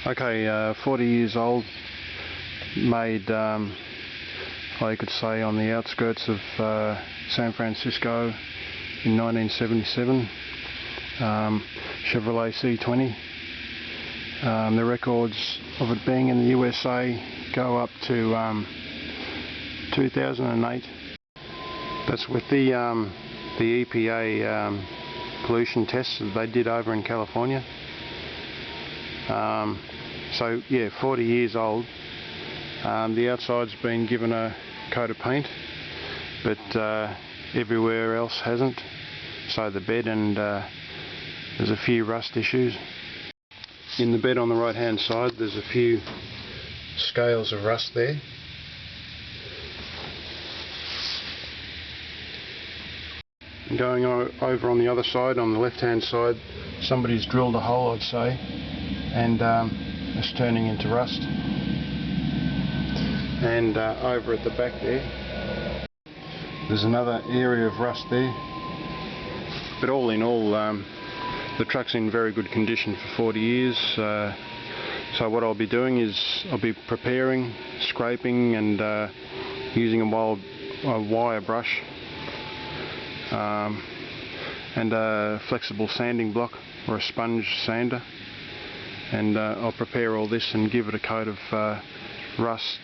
Okay, 40 years old, made, I could say, on the outskirts of San Francisco in 1977, Chevrolet C20. The records of it being in the USA go up to 2008. That's with the EPA pollution tests that they did over in California. So yeah, 40 years old. The outside's been given a coat of paint, but everywhere else hasn't. So the bed, and there's a few rust issues. In the bed on the right hand side there's a few scales of rust there. And going over on the other side, on the left hand side, somebody's drilled a hole, I'd say, and it's turning into rust. And over at the back there's another area of rust there. But all in all, the truck's in very good condition for 40 years. So what I'll be doing is I'll be preparing, scraping, and using a wire brush and a flexible sanding block or a sponge sander. And I'll prepare all this and give it a coat of rust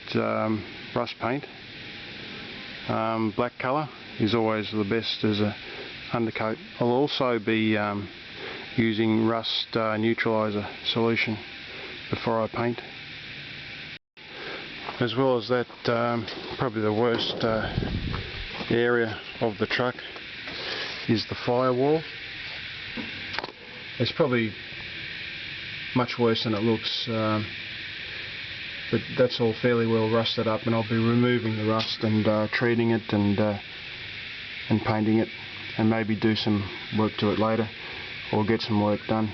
paint. Black colour is always the best as a undercoat. I'll also be using rust neutraliser solution before I paint. As well as that, probably the worst area of the truck is the firewall. It's probably much worse than it looks, but that's all fairly well rusted up, and I'll be removing the rust and treating it and painting it, and maybe do some work to it later or get some work done.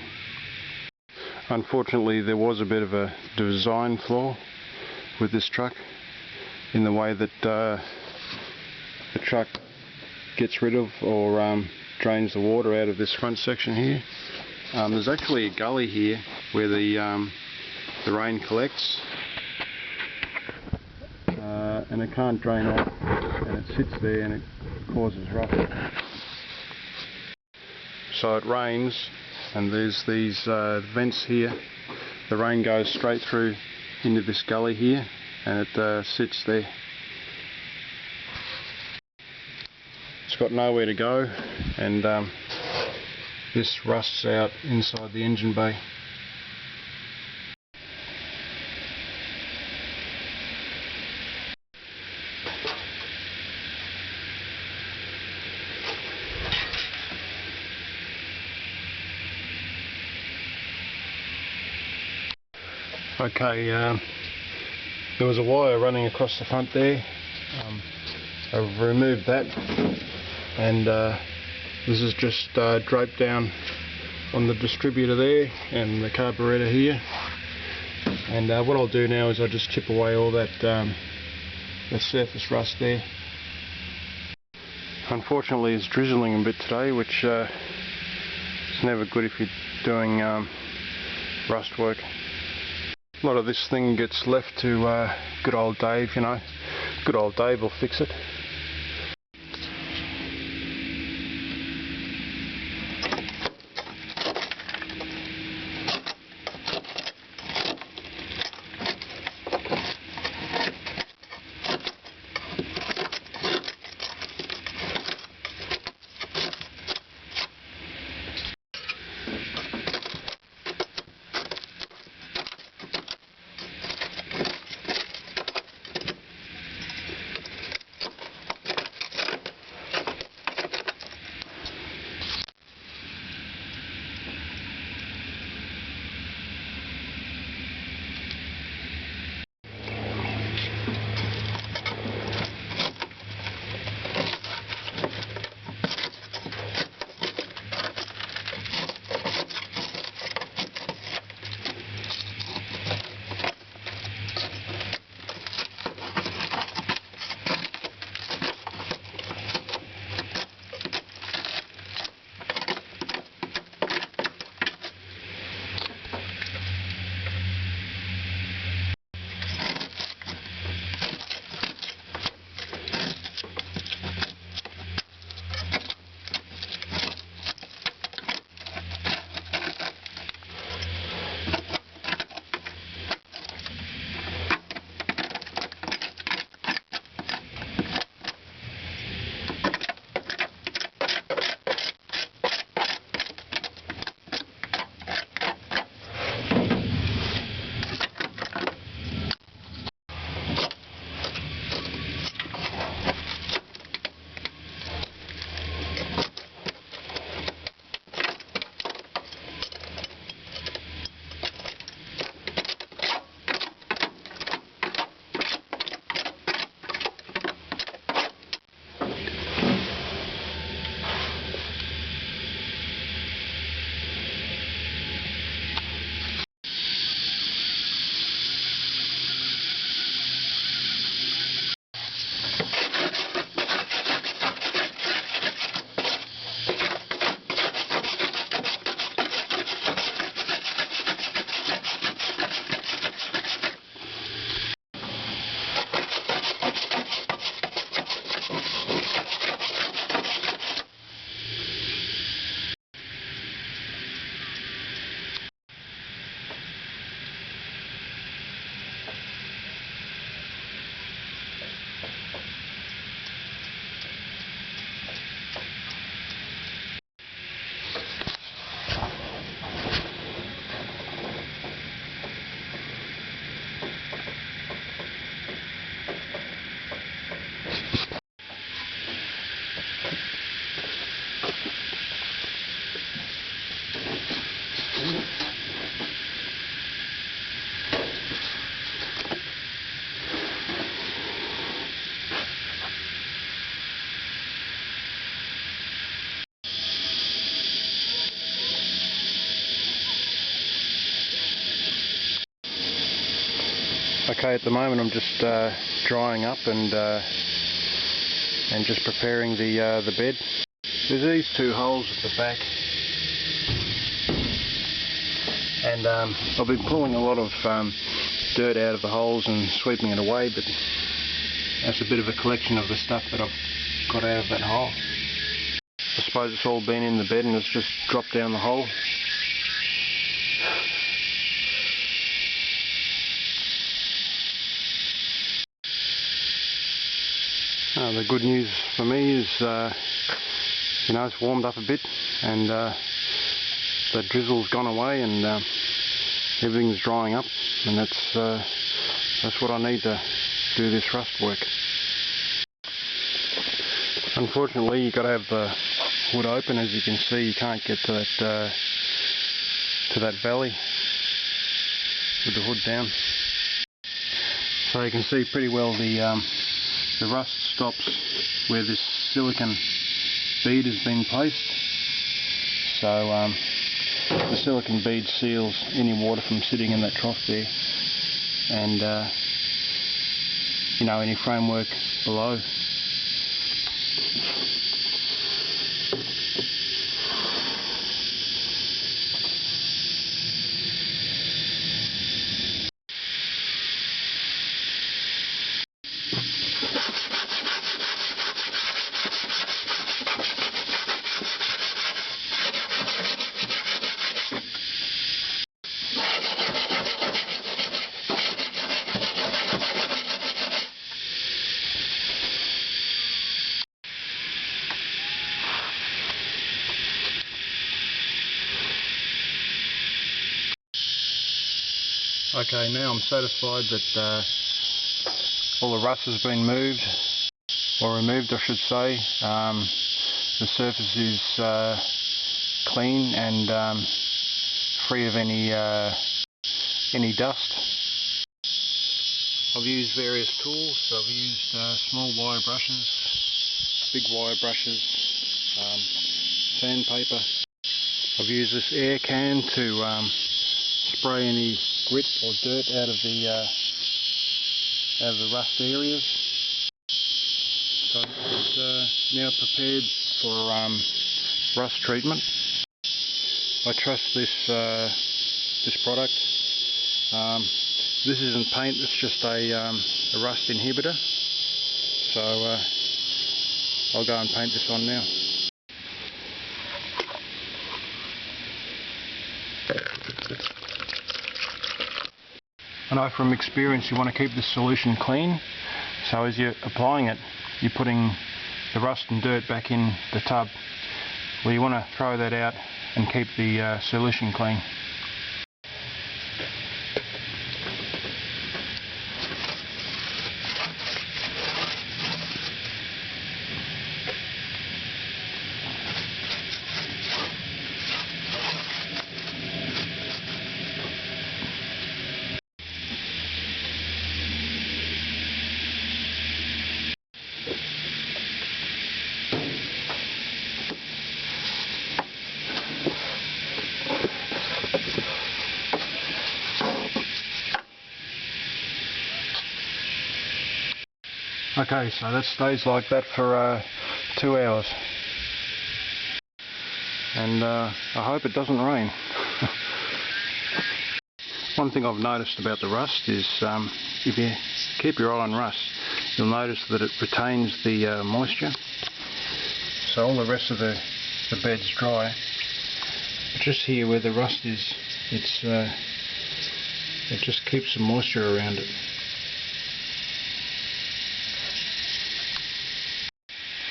Unfortunately, there was a bit of a design flaw with this truck in the way that the truck gets rid of or drains the water out of this front section here. There's actually a gully here where the rain collects, and it can't drain off, and it sits there and it causes rust. So it rains, and there's these vents here. The rain goes straight through into this gully here, and it sits there. It's got nowhere to go, and this rusts out inside the engine bay. Okay, there was a wire running across the front there. I've removed that, and this is just draped down on the distributor there and the carburetor here. And what I'll do now is I'll just chip away all that surface rust there. Unfortunately, it's drizzling a bit today, which is never good if you're doing rust work. A lot of this thing gets left to good old Dave, you know. Good old Dave will fix it. Okay, at the moment I'm just drying up and just preparing the bed. There's these two holes at the back, and I've been pulling a lot of dirt out of the holes and sweeping it away, but that's a bit of a collection of the stuff that I've got out of that hole. I suppose it's all been in the bed and it's just dropped down the hole. The good news for me is, it's warmed up a bit, and the drizzle's gone away, and everything's drying up, and that's what I need to do this rust work. Unfortunately, you've got to have the hood open. As you can see, you can't get to that valley with the hood down. So you can see pretty well the rust stops where this silicone bead has been placed. So the silicone bead seals any water from sitting in that trough there, and any framework below. Okay, now I'm satisfied that all the rust has been moved, or removed I should say. The surface is clean and free of any dust. I've used various tools. I've used small wire brushes, big wire brushes, sandpaper. I've used this air can to spray any grit or dirt out of the rust areas. So it's now prepared for rust treatment. I trust this product. This isn't paint, it's just a rust inhibitor. So I'll go and paint this on now. I know from experience you want to keep this solution clean, so as you're applying it, you're putting the rust and dirt back in the tub. Well, you want to throw that out and keep the solution clean. Okay, so that stays like that for 2 hours, and I hope it doesn't rain. One thing I've noticed about the rust is if you keep your eye on rust, you'll notice that it retains the moisture, so all the rest of the bed's dry. But just here where the rust is, it just keeps some moisture around it.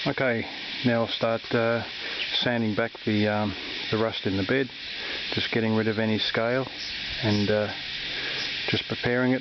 Okay, now I'll start sanding back the rust in the bed, just getting rid of any scale and just preparing it.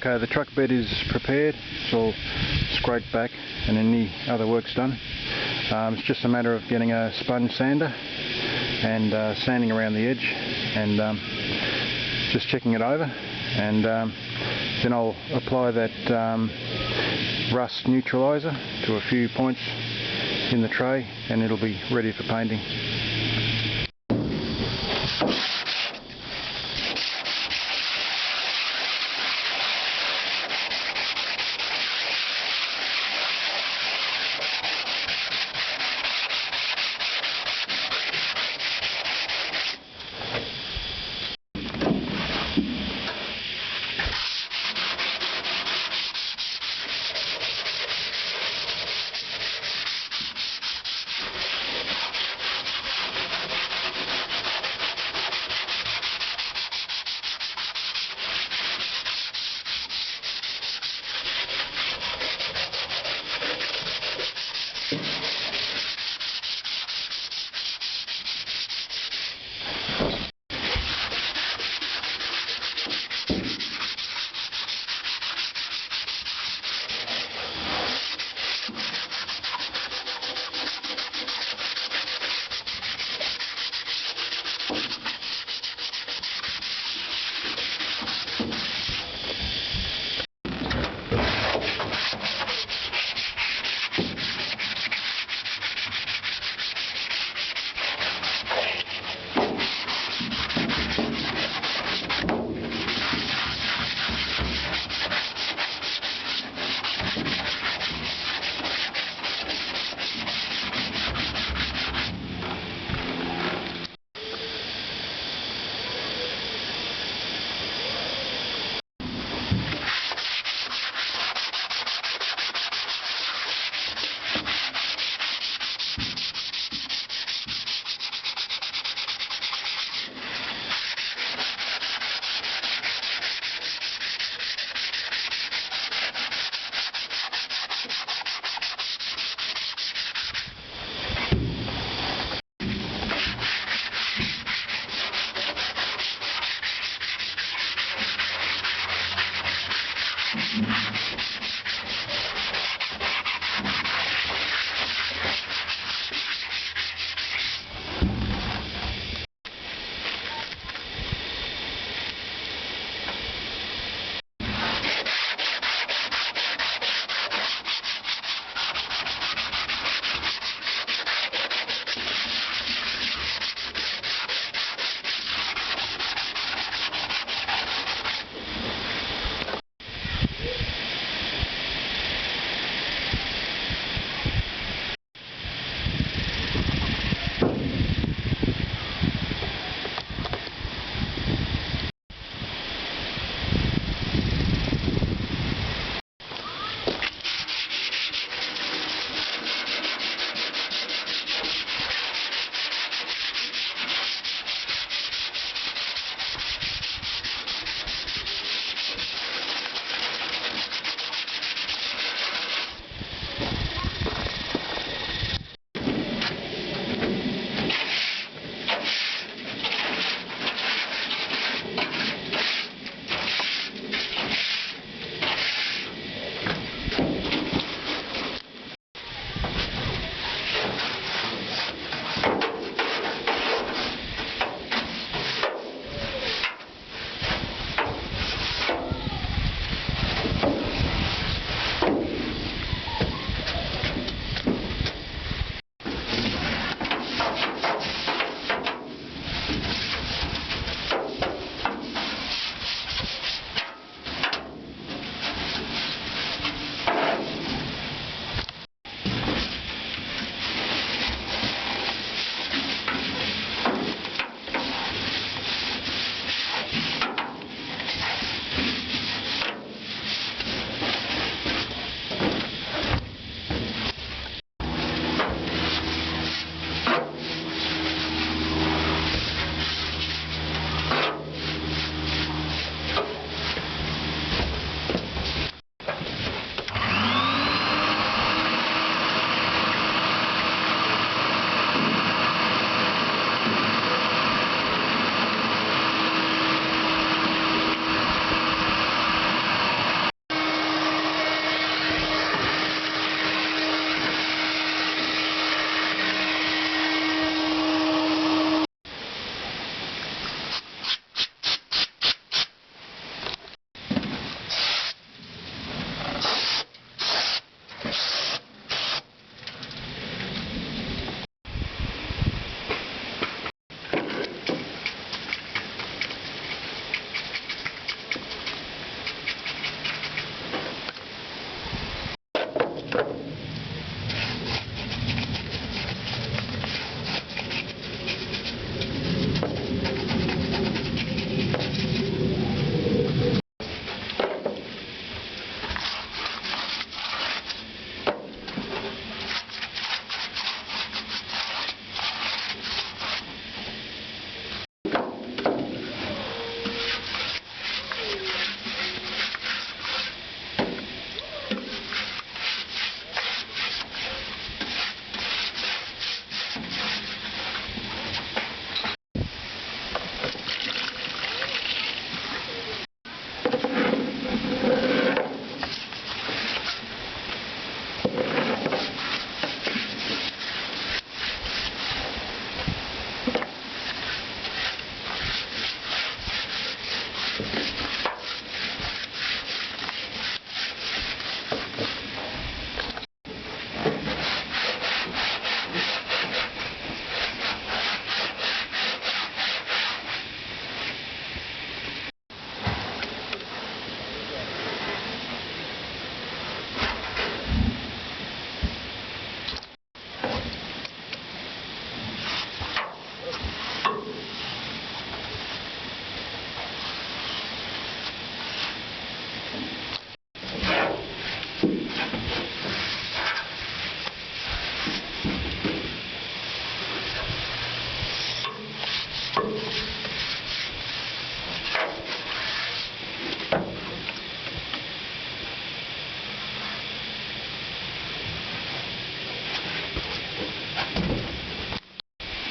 Okay, the truck bed is prepared. It's all scraped back and any other work's done. It's just a matter of getting a sponge sander and sanding around the edge and just checking it over, and then I'll apply that rust neutralizer to a few points in the tray and it'll be ready for painting.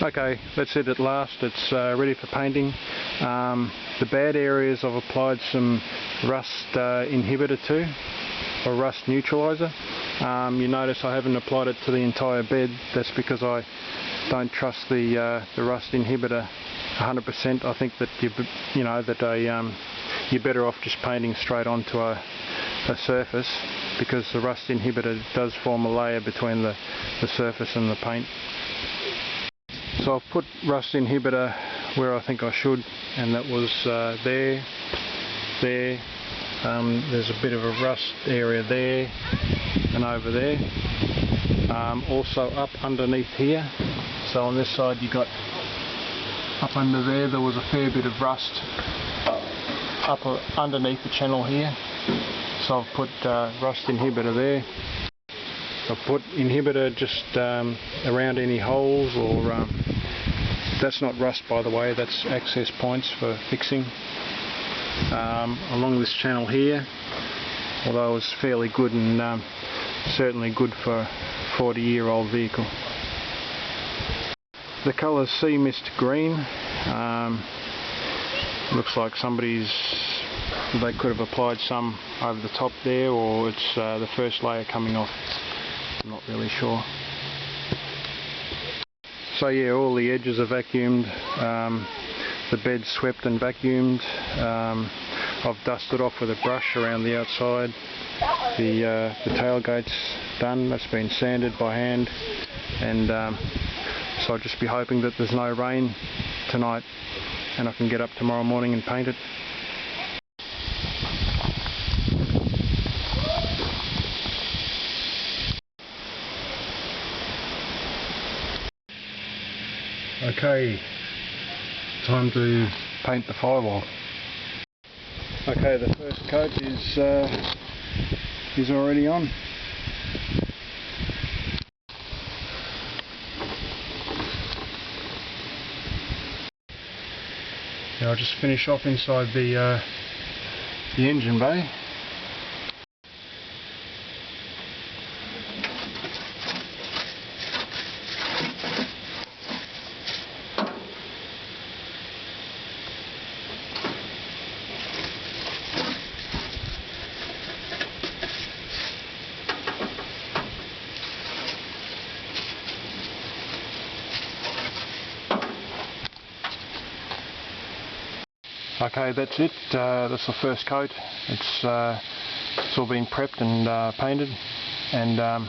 Okay, that's it at last. It's ready for painting. The bad areas I've applied some rust inhibitor to, or rust neutralizer. You notice I haven't applied it to the entire bed. That's because I don't trust the rust inhibitor 100%. I think that you're better off just painting straight onto a surface, because the rust inhibitor does form a layer between the surface and the paint. So I've put rust inhibitor where I think I should, and that was there. There's a bit of a rust area there and over there. Also up underneath here. So on this side you got up under there was a fair bit of rust up underneath the channel here. So I've put rust inhibitor there. I've put inhibitor just around any holes, or that's not rust, by the way, that's access points for fixing. Along this channel here, although it was fairly good and certainly good for a 40-year-old vehicle. The colour's sea mist green. Looks like they could have applied some over the top there, or it's the first layer coming off. I'm not really sure. So yeah, all the edges are vacuumed, the bed's swept and vacuumed. I've dusted off with a brush around the outside. The tailgate's done, that's been sanded by hand, and so I'll just be hoping that there's no rain tonight and I can get up tomorrow morning and paint it. Okay, time to paint the firewall. Okay, the first coat is already on. Now I'll just finish off inside the engine bay. Okay, that's it. That's the first coat. It's all been prepped and painted, and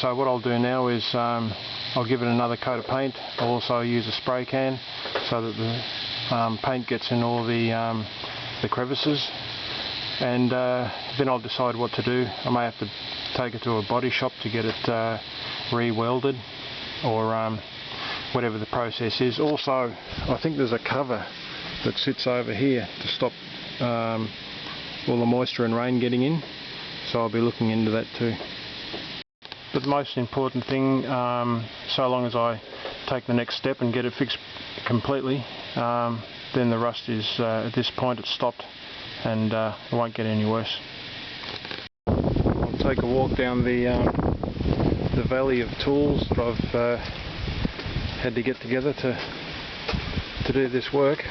so what I'll do now is I'll give it another coat of paint. I'll also use a spray can so that the paint gets in all the crevices, and then I'll decide what to do. I may have to take it to a body shop to get it re-welded, or whatever the process is. Also, I think there's a cover that sits over here to stop all the moisture and rain getting in, so I'll be looking into that too. But the most important thing, so long as I take the next step and get it fixed completely, then the rust is, at this point it's stopped, and it won't get any worse. I'll take a walk down the valley of tools that I've had to get together to do this work.